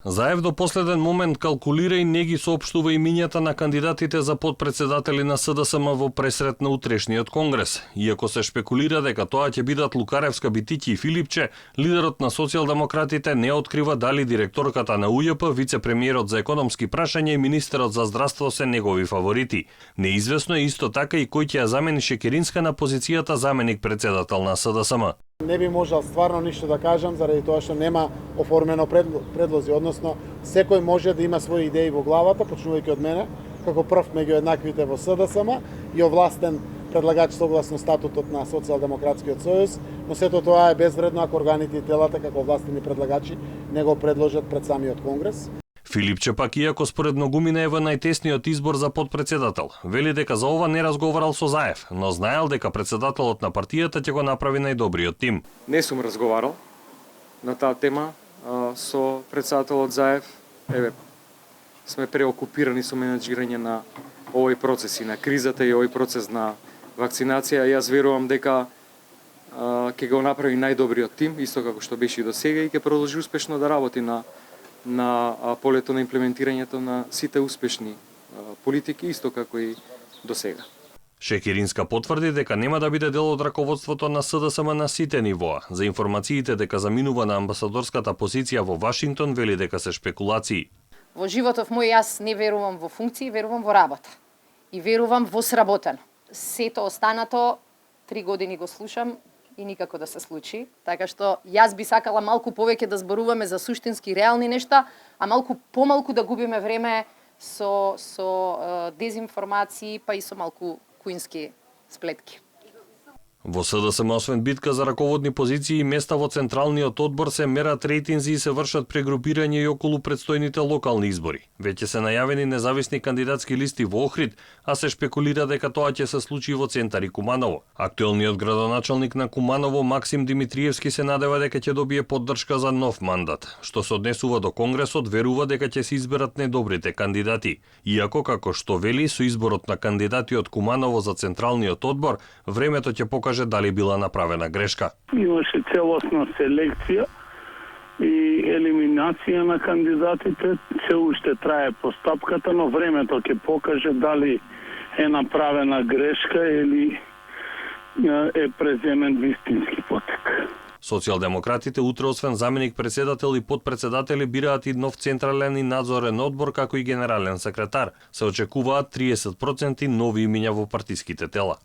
Заев до последен момент калкулира и не ги соопштува имињата на кандидатите за подпредседатели на СДСМ во пресрет на утрешниот конгрес. Иако се шпекулира дека тоа ќе бидат Лукаревска, Битиќи и Филипче, лидерот на социјалдемократите не открива дали директорката на УЈП, вице-премиерот за економски прашања и министерот за здравство се негови фаворити. Неизвестно е исто така и кој ќе ја замени Шекеринска на позицијата заменик председател на СДСМ. Не би можел стварно ништо да кажам заради тоа што нема оформено предлози, односно секој може да има своји идеи во главата, почнувајќи од мене, како прв меѓу еднаквите во СДСМ и овластен предлагач согласно статутот на Социјалдемократскиот сојуз, но сето тоа е безвредно ако органите и телата како овластени предлагачи не го предложат пред самиот конгрес. Филипче пак, иако според многумина е во најтесниот избор за подпредседател, вели дека за ова не разговарал со Заев, но знаел дека председателот на партијата ќе го направи најдобриот тим. Не сум разговарал на таа тема со председателот Заев. Сме преокупирани со менаџирање на овој процес и на кризата и овој процес на вакцинација. Јас верувам дека ќе го направи најдобриот тим, исто како што беше и до сега, и ќе продолжи успешно да работи на полето на имплементирањето на сите успешни политики, исто како и до сега. Шекеринска потврди дека нема да биде дел од раководството на СДСМ на сите нивоа. За информациите дека заминува на амбасадорската позиција во Вашингтон, вели дека се шпекулации. Во животов мој јас не верувам во функции, верувам во работа. И верувам во сработено. Сето останато 3 години го слушам и никако да се случи. Така што јас би сакала малку повеќе да зборуваме за суштински реални нешта, а малку помалку да губиме време со дезинформации, па и со малку куински сплетки. Во СДСМ, освен битка за раководни позиции и места во Централниот одбор, се мерат рейтинзи и се вршат прегрупирање и околу предстојните локални избори. Веќе се најавени независни кандидатски листи во Охрид, а се шпекулира дека тоа ќе се случи во Центар и Куманово. Актуелниот градоначалник на Куманово, Максим Димитриевски, се надева дека ќе добие поддршка за нов мандат. Што се однесува до Конгресот, верува дека ќе се изберат најдобрите кандидати. Иако, како што вели, со изборот на кандидати од Куманово за Централниот одбор, времето ќе покаже дали била направена грешка. Имаше целосна селекција и елиминација на кандидатите. Се уште трае постапката, но времето ќе покаже дали е направена грешка или е преземен вистински потек. Социјалдемократите утре, освен заменик председател и подпредседатели, бираат и нов централен и надзорен одбор, како и генерален секретар. Се очекуваат 30% нови имиња во партиските тела.